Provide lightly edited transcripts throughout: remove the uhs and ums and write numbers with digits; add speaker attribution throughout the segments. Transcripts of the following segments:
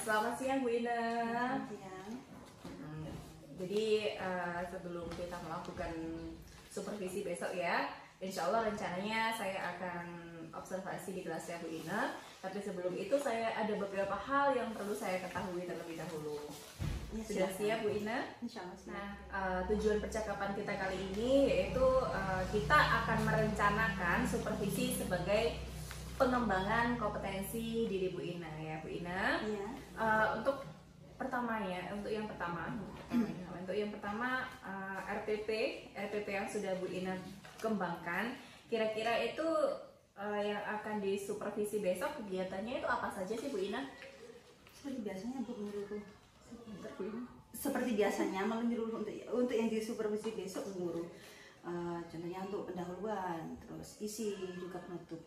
Speaker 1: Selamat siang Bu Ina.
Speaker 2: Selamat siang.
Speaker 1: Jadi sebelum kita melakukan supervisi besok ya, insya Allah rencananya saya akan observasi di kelasnya Bu Ina. Tapi sebelum itu saya ada beberapa hal yang perlu saya ketahui terlebih dahulu.
Speaker 2: Ya,
Speaker 1: Sudah siap Bu Ina?
Speaker 2: Insya Allah siap.
Speaker 1: Nah, tujuan percakapan kita kali ini yaitu kita akan merencanakan supervisi sebagai pengembangan kompetensi diri Bu Ina ya Bu Ina.
Speaker 2: Iya.
Speaker 1: Untuk yang pertama RPP yang sudah Bu Ina kembangkan, kira-kira itu yang akan disupervisi besok kegiatannya itu apa saja sih Bu Ina?
Speaker 2: Seperti biasanya Bu menyeluruh. Seperti biasanya menyeluruh untuk yang disupervisi besok menyeluruh. Contohnya untuk pendahuluan, terus isi juga penutup.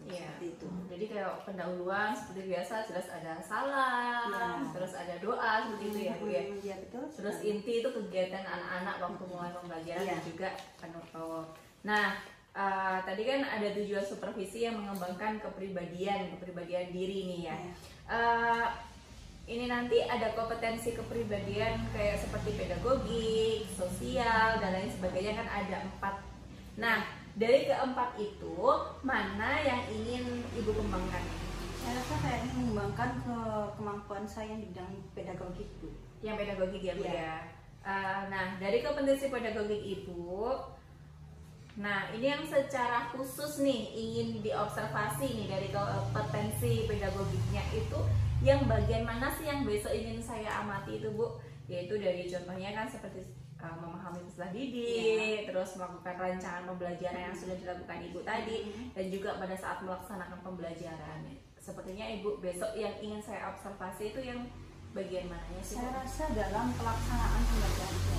Speaker 1: Iya.
Speaker 2: Seperti itu.
Speaker 1: Jadi kayak pendahuluan seperti biasa, terus ada salam,
Speaker 2: Ya.
Speaker 1: terus ada doa seperti itu ya Bu ya.
Speaker 2: Iya betul.
Speaker 1: Terus inti itu kegiatan anak-anak waktu mulai pembelajaran
Speaker 2: Iya.
Speaker 1: dan juga penutup. Nah, tadi kan ada tujuan supervisi yang mengembangkan kepribadian diri nih ya.
Speaker 2: Iya.
Speaker 1: Ini nanti ada kompetensi kepribadian kayak seperti pedagogi, sosial dan lain sebagainya kan ada 4. Nah, dari keempat itu mana yang ingin Ibu kembangkan?
Speaker 2: Saya rasa saya ingin mengembangkan kemampuan saya di bidang pedagogik Bu.
Speaker 1: Yang pedagogik ya Bu
Speaker 2: Iya.
Speaker 1: ya. Nah, dari kompetensi pedagogik Ibu, nah ini yang secara khusus nih ingin diobservasi nih dari kompetensi pedagogiknya itu yang bagian mana sih yang besok ingin saya amati itu Bu? Yaitu dari contohnya kan seperti memahami peserta didik, terus melakukan rancangan pembelajaran yang sudah dilakukan Ibu tadi, dan juga pada saat melaksanakan pembelajaran. Sepertinya Ibu besok yang ingin saya observasi itu yang bagian mananya sih?
Speaker 2: Saya rasa dalam pelaksanaan pembelajaran itu.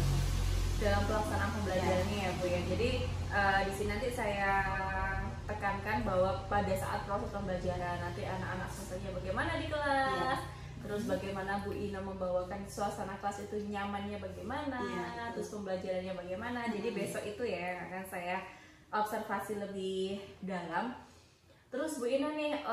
Speaker 1: Dalam pelaksanaan pembelajarannya ya Bu ya. Jadi di sini nanti saya tekankan bahwa pada saat proses pembelajaran nanti anak-anak selesainya bagaimana di kelas, terus bagaimana Bu Ina membawakan suasana kelas itu nyamannya bagaimana, terus pembelajarannya bagaimana. Jadi besok itu ya yang akan saya observasi lebih dalam. Terus Bu Ina nih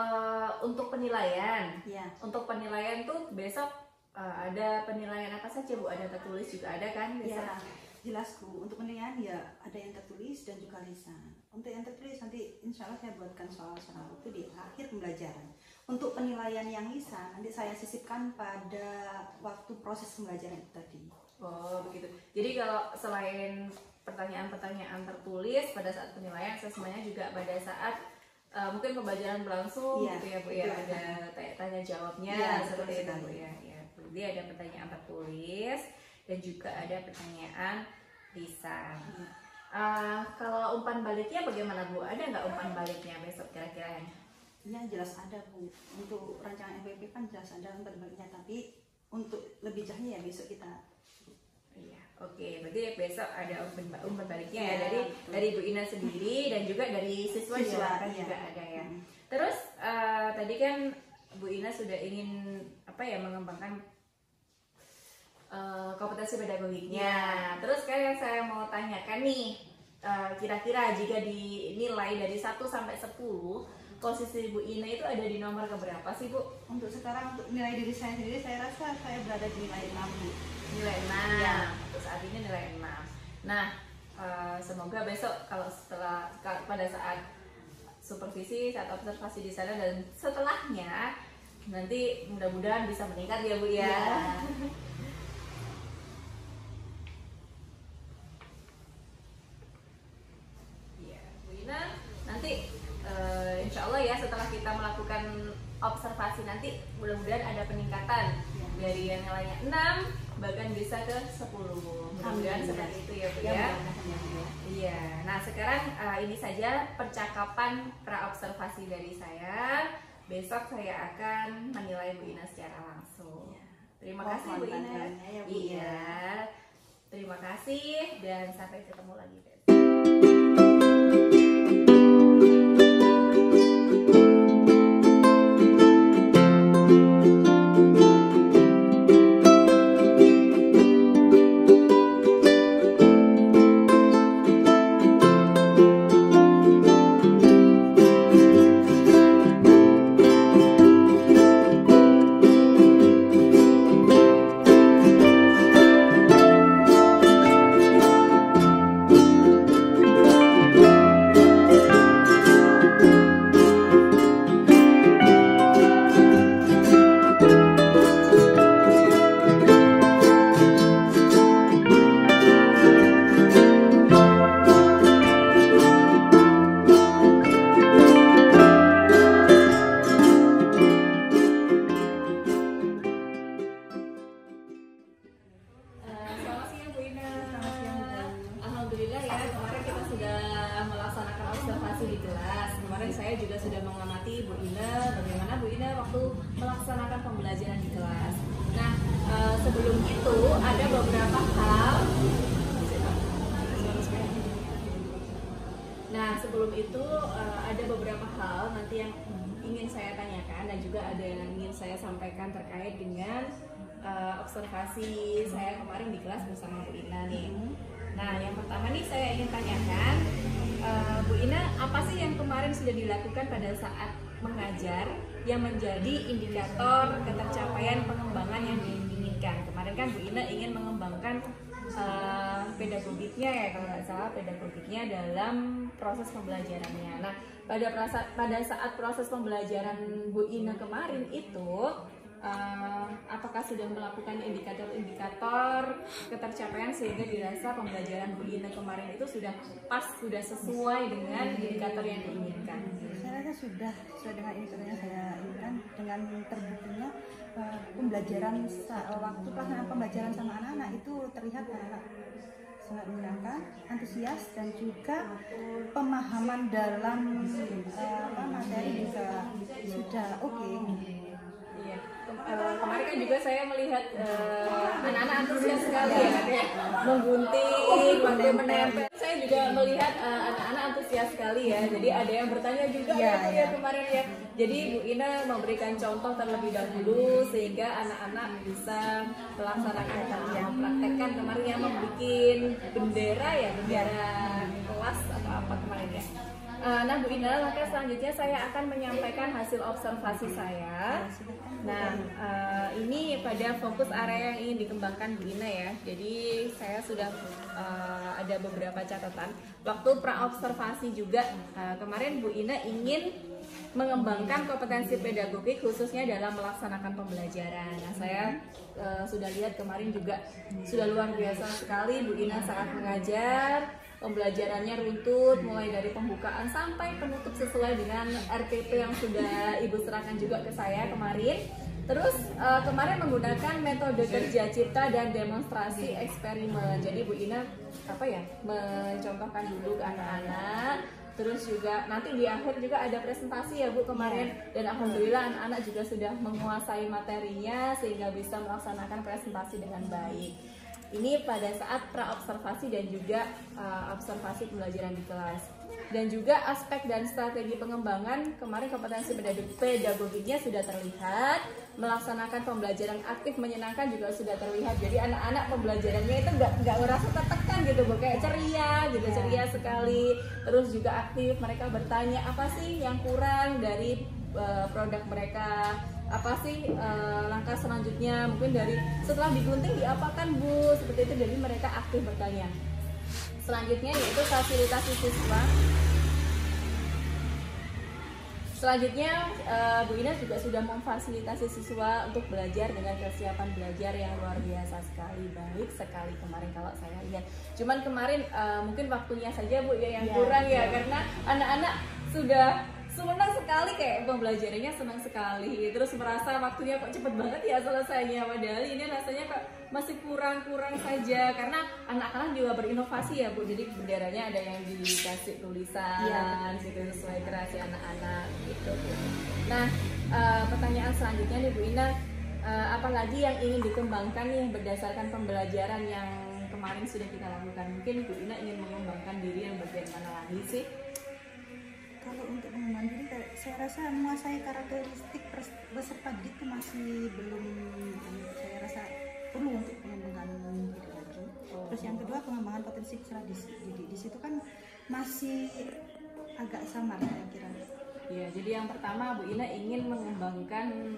Speaker 1: untuk penilaian, untuk penilaian tuh besok ada penilaian apa saja Bu? Ada tertulis juga ada kan?
Speaker 2: Ya, jelas Bu. Untuk penilaian ya ada yang tertulis dan juga lisan. Untuk yang tertulis nanti insya Allah saya buatkan soal-soal itu di akhir pembelajaran. Untuk penilaian yang lisan nanti saya sisipkan pada waktu proses pembelajaran itu tadi.
Speaker 1: Oh begitu. Jadi kalau selain pertanyaan-pertanyaan tertulis pada saat penilaian, semuanya juga pada saat mungkin pembelajaran berlangsung gitu ya Bu ya, ada tanya jawabnya seperti itu Bu ya. Jadi ada pertanyaan tertulis dan juga ada pertanyaan lisan. Kalau umpan baliknya bagaimana Bu? Ada nggak umpan baliknya besok kira-kira?
Speaker 2: Ya jelas ada Bu. Untuk rancangan FWP kan jelas ada umpan baliknya, tapi untuk lebih jauhnya ya besok kita.
Speaker 1: Iya, oke. Berarti besok ada umpan baliknya ya dari Bu Ina sendiri dan juga dari siswa kan juga ada ya. Terus tadi kan Bu Ina sudah ingin mengembangkan kompetensi pedagogiknya. Terus kan yang saya mau tanyakan nih, kira-kira jika dinilai dari 1 sampai 10, posisi Bu Ina itu ada di nomor keberapa sih Bu?
Speaker 2: Untuk sekarang untuk nilai diri saya sendiri saya rasa saya berada di nilai 6 Bu.
Speaker 1: Nilai 6.
Speaker 2: Ya.
Speaker 1: Terus saat ini nilai 6. Nah, semoga besok pada saat supervisi, saat observasi di sana dan setelahnya nanti mudah-mudahan bisa meningkat ya Bu ya. Nanti insya Allah ya setelah kita melakukan observasi nanti mudah-mudahan ada peningkatan dari yang nilainya 6 bahkan bisa ke 10. Mudah-mudahan seperti itu ya Bu ya. Iya. Nah sekarang ini saja percakapan pra-observasi dari saya. Besok saya akan menilai Bu Ina secara langsung. Terima kasih Bu Ina. Iya. Terima kasih dan sampai ketemu lagi besok. melaksanakan pembelajaran di kelas. Nah, sebelum itu ada beberapa hal. Nah, sebelum itu ada beberapa hal nanti yang ingin saya tanyakan dan juga ada yang ingin saya sampaikan terkait dengan observasi saya kemarin di kelas bersama Bu Ina nih. Nah, yang pertama nih saya ingin tanyakan, Bu Ina, apa sih yang kemarin sudah dilakukan pada saat mengajar yang menjadi indikator ketercapaian pengembangan yang diinginkan? Kemarin kan Bu Ina ingin mengembangkan pedagogiknya ya, kalau nggak salah pedagogiknya dalam proses pembelajarannya. Nah, pada saat proses pembelajaran Bu Ina kemarin itu, apakah sudah melakukan indikator-indikator ketercapaian sehingga dirasa pembelajaran Bu Ina kemarin itu sudah pas, sudah sesuai dengan indikator yang diinginkan?
Speaker 2: Saya rasa sudah dengan indikator yang saya inginkan, dengan terbuktinya pembelajaran waktu pelaksanaan pembelajaran sama anak-anak itu terlihat anak sangat menyenangkan, antusias, dan juga pemahaman dalam materi juga sudah oke.
Speaker 1: Iya. Kemarin kan juga saya melihat anak-anak antusias sekali ya, kayak menggunting, menempel. Saya juga melihat anak-anak antusias sekali ya. Jadi ada yang bertanya juga ya kemarin ya. Jadi Bu Ina memberikan contoh terlebih dahulu sehingga anak-anak bisa melaksanakan mempraktekkan kemarin yang membuat bendera kelas atau apa kemarin ya. Nah Bu Ina, langkah selanjutnya saya akan menyampaikan hasil observasi saya. Nah ini pada fokus area yang ingin dikembangkan Bu Ina ya. Jadi saya sudah ada beberapa catatan. Waktu pra-observasi juga kemarin Bu Ina ingin mengembangkan kompetensi pedagogik khususnya dalam melaksanakan pembelajaran. Nah saya sudah lihat kemarin juga sudah luar biasa sekali Bu Ina saat mengajar. Pembelajarannya runtut mulai dari pembukaan sampai penutup sesuai dengan RPP yang sudah Ibu serahkan juga ke saya kemarin. Terus kemarin menggunakan metode kerja cipta dan demonstrasi eksperimen. Jadi Bu Ina mencontohkan dulu ke anak-anak. Terus juga nanti di akhir juga ada presentasi ya Bu kemarin. Dan alhamdulillah anak-anak juga sudah menguasai materinya sehingga bisa melaksanakan presentasi dengan baik. Ini pada saat pra-observasi dan juga observasi pembelajaran di kelas. Dan juga aspek dan strategi pengembangan kemarin kompetensi pedagogiknya sudah terlihat. Melaksanakan pembelajaran aktif menyenangkan juga sudah terlihat. Jadi anak-anak pembelajarannya itu nggak merasa tertekan gitu Bu, kayak ceria gitu, ceria sekali. Terus juga aktif, mereka bertanya apa sih yang kurang dari produk mereka, apa sih langkah selanjutnya, mungkin dari setelah digunting diapakan Bu, seperti itu. Jadi mereka aktif bertanya. Selanjutnya yaitu fasilitasi siswa. Selanjutnya Bu Ina juga sudah memfasilitasi siswa untuk belajar dengan kesiapan belajar yang luar biasa sekali, baik sekali kemarin kalau saya lihat. Cuman kemarin mungkin waktunya saja Bu ya yang kurang ya, karena anak-anak sudah senang sekali, kayak pembelajarannya senang sekali, terus merasa waktunya kok cepet banget ya selesainya, padahal ini rasanya kok masih kurang saja, karena anak-anak juga berinovasi ya Bu. Jadi benderanya ada yang dikasih tulisan gitu sesuai kreasi anak-anak gitu Bu. Nah pertanyaan selanjutnya nih Bu Ina, apalagi yang ingin dikembangkan nih berdasarkan pembelajaran yang kemarin sudah kita lakukan? Mungkin Bu Ina ingin mengembangkan diri yang bagian mana lagi sih?
Speaker 2: Kalau untuk pengembangan diri, saya rasa menguasai karakteristik peserta didik itu masih belum, saya rasa perlu untuk pengembangan diri lagi. Terus yang kedua, pengembangan potensi peserta didik, di situ kan masih agak samar saya kira.
Speaker 1: Ya, jadi yang pertama Bu Ina ingin mengembangkan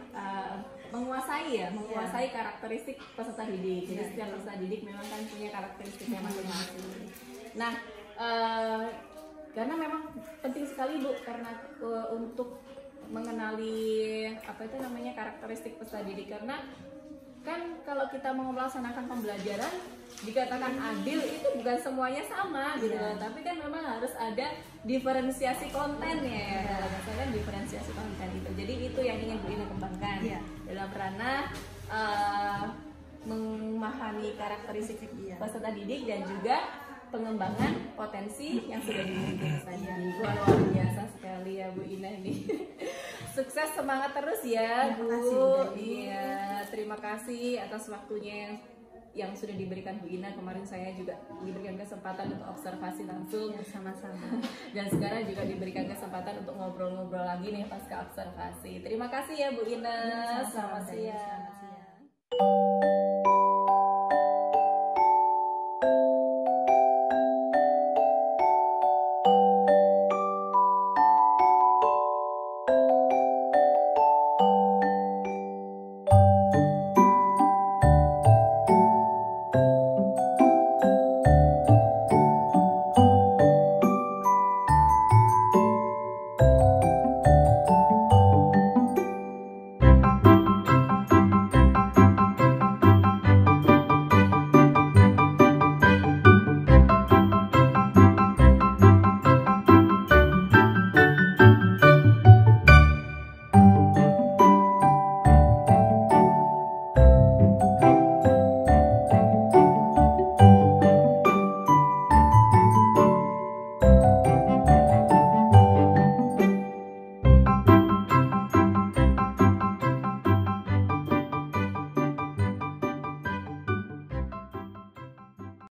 Speaker 1: menguasai karakteristik peserta didik. Jadi setiap peserta didik memang kan punya karakteristiknya masing-masing. Nah, karena memang penting sekali Bu, karena untuk mengenali karakteristik peserta didik, karena kan kalau kita mau melaksanakan pembelajaran dikatakan adil itu bukan semuanya sama gitu, tapi kan memang harus ada diferensiasi kontennya ya, misalkan diferensiasi konten itu. Jadi itu yang ingin Bu Ina kembangkan dalam ranah memahami karakteristik peserta didik dan juga pengembangan potensi yang sudah dimiliki tadi. Luar biasa sekali ya Bu Ina ini. Sukses, semangat terus ya,
Speaker 2: Terima kasih,
Speaker 1: Bu.
Speaker 2: Bu.
Speaker 1: Iya, terima kasih atas waktunya yang sudah diberikan Bu Ina. Kemarin saya juga diberikan kesempatan untuk observasi langsung.
Speaker 2: Ya, sama-sama.
Speaker 1: Dan sekarang juga diberikan kesempatan untuk ngobrol-ngobrol lagi nih pasca observasi. Terima kasih ya Bu Ina.
Speaker 2: Ya, sama-sama.
Speaker 1: Selamat siang.